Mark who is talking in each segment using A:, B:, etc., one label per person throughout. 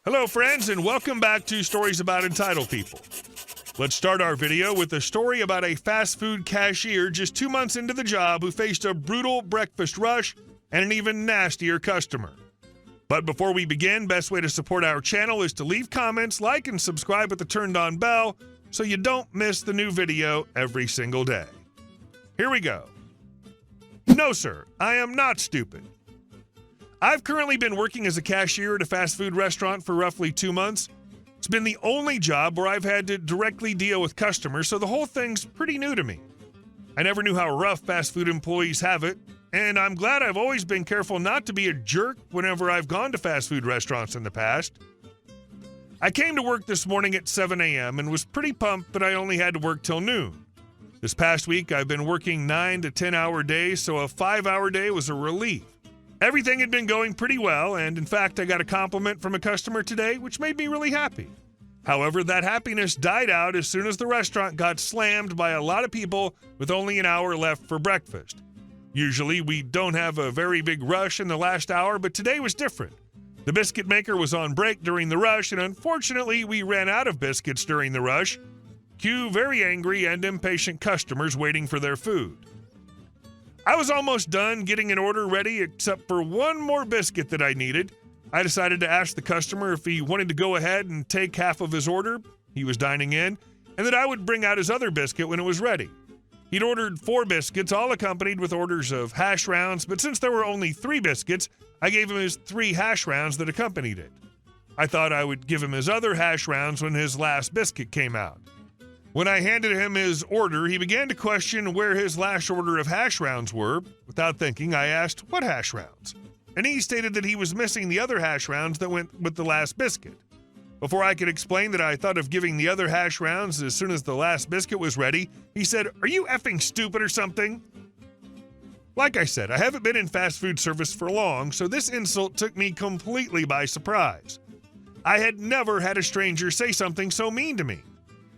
A: Hello friends, and welcome back to Stories About Entitled People. Let's start our video with a story about a fast food cashier just 2 months into the job who faced a brutal breakfast rush and an even nastier customer. But before we begin, best way to support our channel is to leave comments, like, and subscribe with the turned on bell so you don't miss the new video every single day. Here we go. No, sir, I am not stupid. I've currently been working as a cashier at a fast food restaurant for roughly 2 months. It's been the only job where I've had to directly deal with customers, so the whole thing's pretty new to me. I never knew how rough fast food employees have it, and I'm glad I've always been careful not to be a jerk whenever I've gone to fast food restaurants in the past. I came to work this morning at 7 a.m. and was pretty pumped that I only had to work till noon. This past week, I've been working 9 to 10-hour days, so a 5-hour day was a relief. Everything had been going pretty well, and in fact, I got a compliment from a customer today, which made me really happy. However, that happiness died out as soon as the restaurant got slammed by a lot of people with only an hour left for breakfast. Usually, we don't have a very big rush in the last hour, but today was different. The biscuit maker was on break during the rush, and unfortunately, we ran out of biscuits during the rush. Cue very angry and impatient customers waiting for their food. I was almost done getting an order ready except for one more biscuit that I needed. I decided to ask the customer if he wanted to go ahead and take half of his order, he was dining in, and that I would bring out his other biscuit when it was ready. He'd ordered 4 biscuits, all accompanied with orders of hash browns, but since there were only 3 biscuits, I gave him his 3 hash browns that accompanied it. I thought I would give him his other hash browns when his last biscuit came out. When I handed him his order, he began to question where his last order of hash rounds were. Without thinking, I asked, "What hash rounds?" And he stated that he was missing the other hash rounds that went with the last biscuit. Before I could explain that I thought of giving the other hash rounds as soon as the last biscuit was ready, he said, "Are you effing stupid or something?" Like I said, I haven't been in fast food service for long, so this insult took me completely by surprise. I had never had a stranger say something so mean to me.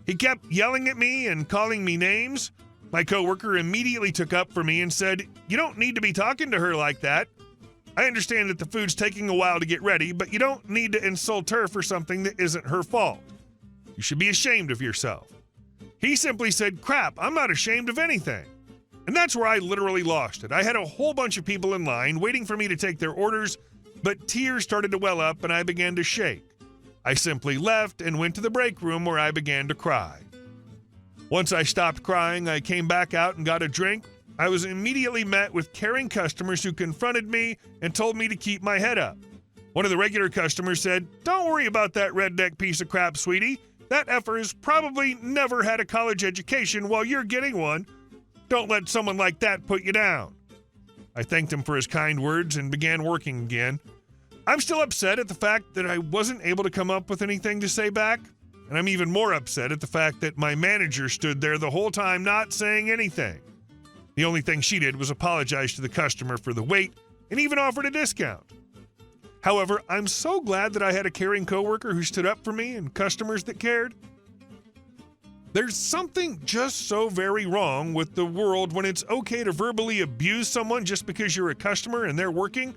A: He kept yelling at me and calling me names. My coworker immediately took up for me and said, "You don't need to be talking to her like that. I understand that the food's taking a while to get ready, but you don't need to insult her for something that isn't her fault. You should be ashamed of yourself." He simply said, "Crap, I'm not ashamed of anything." And that's where I literally lost it. I had a whole bunch of people in line waiting for me to take their orders, but tears started to well up and I began to shake. I simply left and went to the break room where I began to cry. Once I stopped crying, I came back out and got a drink. I was immediately met with caring customers who confronted me and told me to keep my head up. One of the regular customers said, "Don't worry about that redneck piece of crap, sweetie. That effer has probably never had a college education while you're getting one. Don't let someone like that put you down." I thanked him for his kind words and began working again. I'm still upset at the fact that I wasn't able to come up with anything to say back, and I'm even more upset at the fact that my manager stood there the whole time not saying anything. The only thing she did was apologize to the customer for the wait and even offered a discount. However, I'm so glad that I had a caring coworker who stood up for me and customers that cared. There's something just so very wrong with the world when it's okay to verbally abuse someone just because you're a customer and they're working.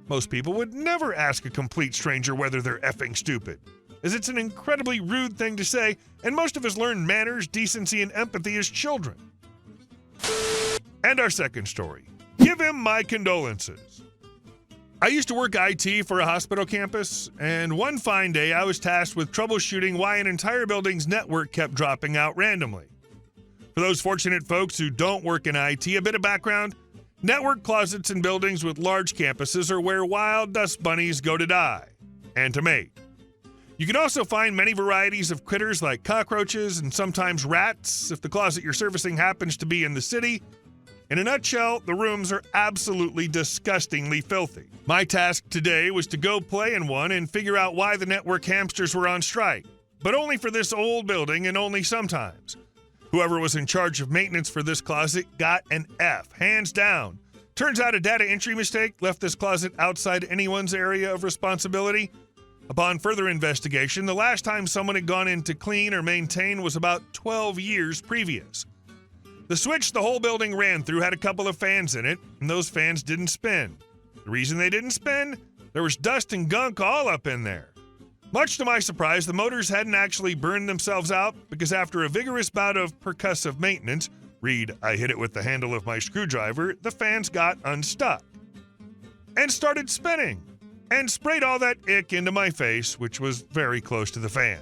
A: Most people would never ask a complete stranger whether they're effing stupid, as it's an incredibly rude thing to say, and most of us learn manners, decency, and empathy as children. And our second story. Give him my condolences. I used to work IT for a hospital campus, and one fine day I was tasked with troubleshooting why an entire building's network kept dropping out randomly. For those fortunate folks who don't work in IT, a bit of background. Network closets in buildings with large campuses are where wild dust bunnies go to die and to mate. You can also find many varieties of critters like cockroaches and sometimes rats if the closet you're servicing happens to be in the city. In a nutshell, the rooms are absolutely disgustingly filthy. My task today was to go play in one and figure out why the network hamsters were on strike, but only for this old building and only sometimes. Whoever was in charge of maintenance for this closet got an F, hands down. Turns out a data entry mistake left this closet outside anyone's area of responsibility. Upon further investigation, the last time someone had gone in to clean or maintain was about 12 years previous. The switch the whole building ran through had a couple of fans in it, and those fans didn't spin. The reason they didn't spin? There was dust and gunk all up in there. Much to my surprise, the motors hadn't actually burned themselves out because after a vigorous bout of percussive maintenance, read, I hit it with the handle of my screwdriver, the fans got unstuck and started spinning and sprayed all that ick into my face, which was very close to the fan.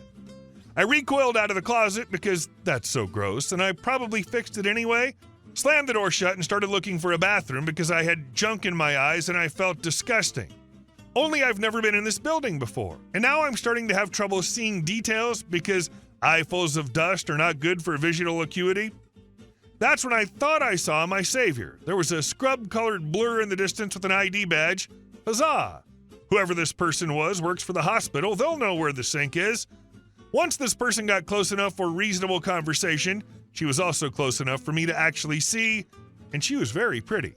A: I recoiled out of the closet because that's so gross, and I probably fixed it anyway, slammed the door shut and started looking for a bathroom because I had junk in my eyes and I felt disgusting. Only I've never been in this building before, and now I'm starting to have trouble seeing details because eyefuls of dust are not good for visual acuity. That's when I thought I saw my savior. There was a scrub-colored blur in the distance with an ID badge. Huzzah! Whoever this person was works for the hospital. They'll know where the sink is. Once this person got close enough for reasonable conversation, she was also close enough for me to actually see, and she was very pretty.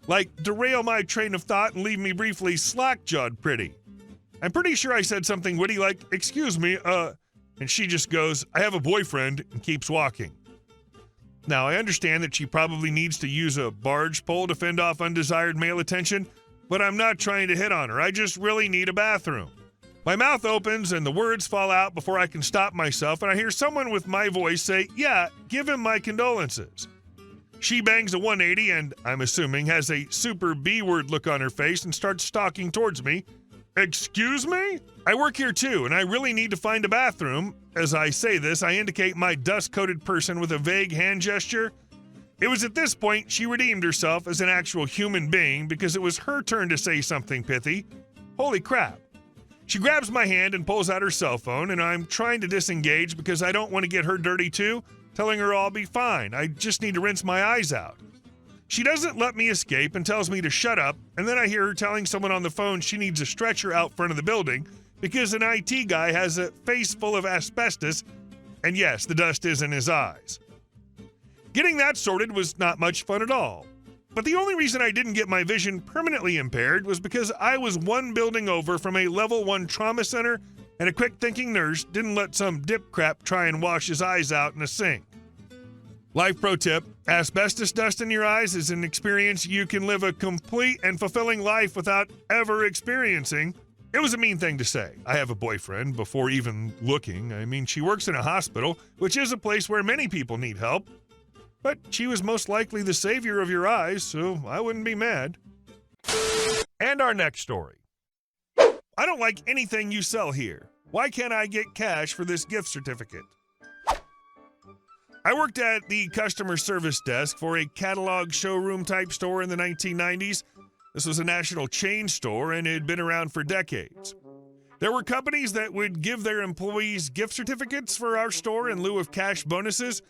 A: Like, derail my train of thought and leave me briefly slack-jawed pretty. I'm pretty sure I said something witty like, excuse me, and she just goes, I have a boyfriend, and keeps walking. Now, I understand that she probably needs to use a barge pole to fend off undesired male attention, but I'm not trying to hit on her. I just really need a bathroom. My mouth opens and the words fall out before I can stop myself, and I hear someone with my voice say, yeah, give him my condolences. She bangs a 180 and, I'm assuming, has a super B-word look on her face and starts stalking towards me. Excuse me? I work here too, and I really need to find a bathroom. As I say this, I indicate my dust-coated person with a vague hand gesture. It was at this point she redeemed herself as an actual human being because it was her turn to say something pithy. Holy crap. She grabs my hand and pulls out her cell phone, and I'm trying to disengage because I don't want to get her dirty too, telling her I'll be fine. I just need to rinse my eyes out. She doesn't let me escape and tells me to shut up, and then I hear her telling someone on the phone she needs a stretcher out front of the building because an IT guy has a face full of asbestos, and yes, the dust is in his eyes. Getting that sorted was not much fun at all. But the only reason I didn't get my vision permanently impaired was because I was one building over from a level 1 trauma center, and a quick-thinking nurse didn't let some dip crap try and wash his eyes out in a sink. Life pro tip, asbestos dust in your eyes is an experience you can live a complete and fulfilling life without ever experiencing. It was a mean thing to say. I have a boyfriend before even looking. I mean, she works in a hospital, which is a place where many people need help. But she was most likely the savior of your eyes, so I wouldn't be mad. And our next story. I don't like anything you sell here. Why can't I get cash for this gift certificate? I worked at the customer service desk for a catalog showroom type store in the 1990s. This was a national chain store and it had been around for decades. There were companies that would give their employees gift certificates for our store in lieu of cash bonuses.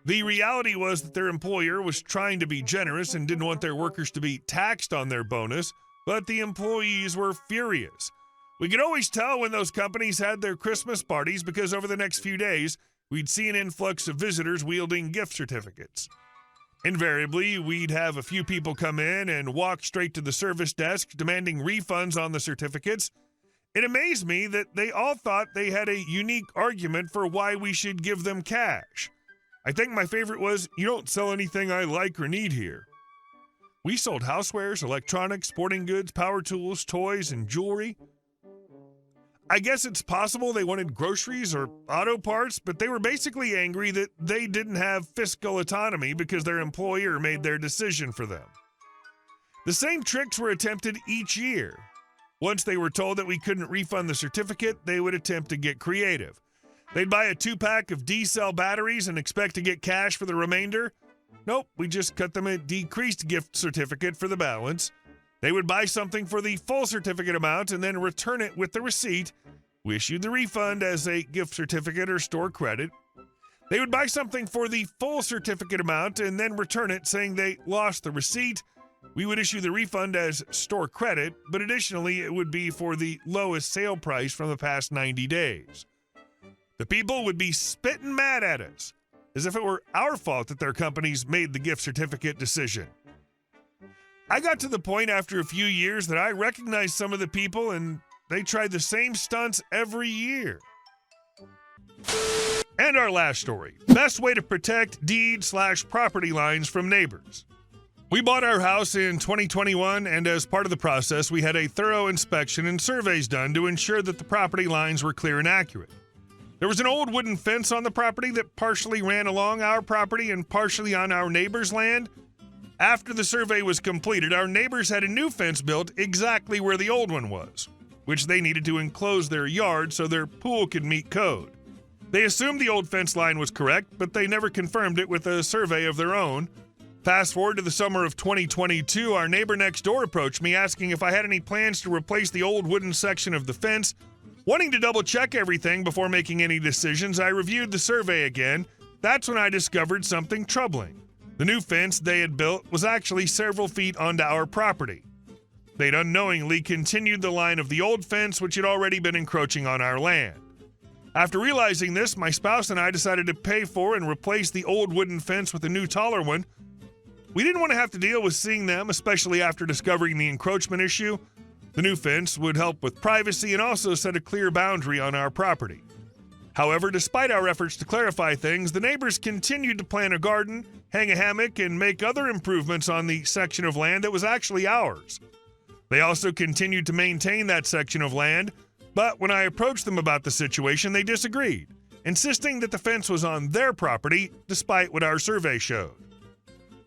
A: The reality was that their employer was trying to be generous and didn't want their workers to be taxed on their bonus, but the employees were furious. We could always tell when those companies had their Christmas parties because over the next few days, we'd see an influx of visitors wielding gift certificates. Invariably, we'd have a few people come in and walk straight to the service desk demanding refunds on the certificates. It amazed me that they all thought they had a unique argument for why we should give them cash. I think my favorite was, you don't sell anything I like or need here. We sold housewares, electronics, sporting goods, power tools, toys, and jewelry. I guess it's possible they wanted groceries or auto parts, but they were basically angry that they didn't have fiscal autonomy because their employer made their decision for them. The same tricks were attempted each year. Once they were told that we couldn't refund the certificate, they would attempt to get creative. They'd buy a 2-pack of D-cell batteries and expect to get cash for the remainder. Nope, we just cut them a decreased gift certificate for the balance. They would buy something for the full certificate amount and then return it with the receipt. We issued the refund as a gift certificate or store credit. They would buy something for the full certificate amount and then return it saying they lost the receipt. We would issue the refund as store credit, but additionally it would be for the lowest sale price from the past 90 days. The people would be spitting mad at us, as if it were our fault that their companies made the gift certificate decision. I got to the point after a few years that I recognized some of the people and they tried the same stunts every year. And our last story, best way to protect deed/property lines from neighbors. We bought our house in 2021, and as part of the process, we had a thorough inspection and surveys done to ensure that the property lines were clear and accurate. There was an old wooden fence on the property that partially ran along our property and partially on our neighbor's land. After the survey was completed, our neighbors had a new fence built exactly where the old one was, which they needed to enclose their yard so their pool could meet code. They assumed the old fence line was correct, but they never confirmed it with a survey of their own. Fast forward to the summer of 2022, our neighbor next door approached me asking if I had any plans to replace the old wooden section of the fence. Wanting to double-check everything before making any decisions, I reviewed the survey again. That's when I discovered something troubling. The new fence they had built was actually several feet onto our property. They'd unknowingly continued the line of the old fence, which had already been encroaching on our land. After realizing this, my spouse and I decided to pay for and replace the old wooden fence with a new, taller one. We didn't want to have to deal with seeing them, especially after discovering the encroachment issue. The new fence would help with privacy and also set a clear boundary on our property. However, despite our efforts to clarify things, the neighbors continued to plant a garden, hang a hammock, and make other improvements on the section of land that was actually ours. They also continued to maintain that section of land, but when I approached them about the situation, they disagreed, insisting that the fence was on their property, despite what our survey showed.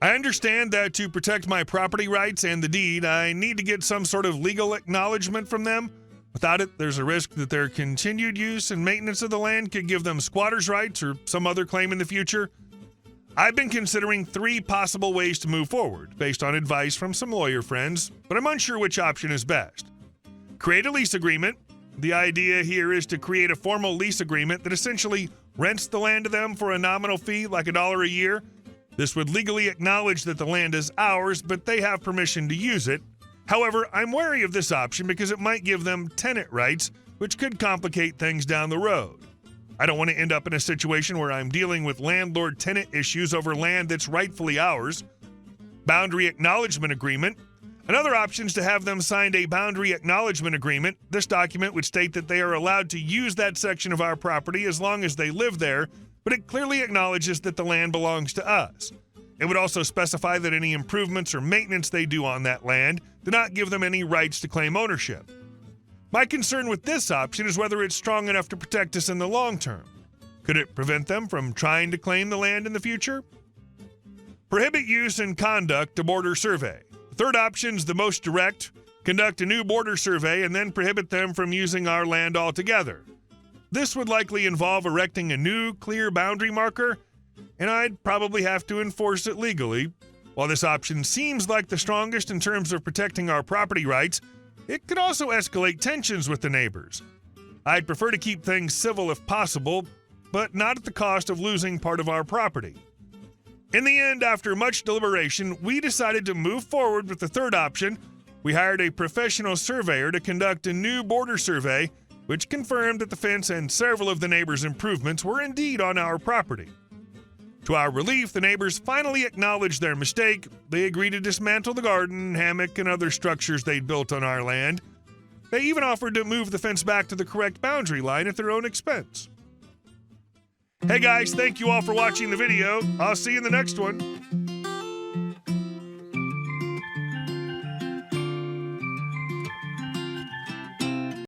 A: I understand that to protect my property rights and the deed, I need to get some sort of legal acknowledgement from them. Without it, there's a risk that their continued use and maintenance of the land could give them squatters' rights or some other claim in the future. I've been considering 3 possible ways to move forward, based on advice from some lawyer friends, but I'm unsure which option is best. Create a lease agreement. The idea here is to create a formal lease agreement that essentially rents the land to them for a nominal fee, like $1 a year. This would legally acknowledge that the land is ours, but they have permission to use it. However, I'm wary of this option because it might give them tenant rights, which could complicate things down the road. I don't want to end up in a situation where I'm dealing with landlord-tenant issues over land that's rightfully ours. Boundary acknowledgement agreement. Another option is to have them sign a boundary acknowledgement agreement. This document would state that they are allowed to use that section of our property as long as they live there, but it clearly acknowledges that the land belongs to us. It would also specify that any improvements or maintenance they do on that land do not give them any rights to claim ownership. My concern with this option is whether it's strong enough to protect us in the long term. Could it prevent them from trying to claim the land in the future? Prohibit use and conduct a border survey. The third option is the most direct. Conduct a new border survey and then prohibit them from using our land altogether. This would likely involve erecting a new, clear boundary marker, and I'd probably have to enforce it legally. While this option seems like the strongest in terms of protecting our property rights, it could also escalate tensions with the neighbors. I'd prefer to keep things civil if possible, but not at the cost of losing part of our property. In the end, after much deliberation, we decided to move forward with the third option. We hired a professional surveyor to conduct a new border survey, which confirmed that the fence and several of the neighbors' improvements were indeed on our property. To our relief, the neighbors finally acknowledged their mistake. They agreed to dismantle the garden, hammock, and other structures they'd built on our land. They even offered to move the fence back to the correct boundary line at their own expense. Hey guys, thank you all for watching the video. I'll see you in the next one.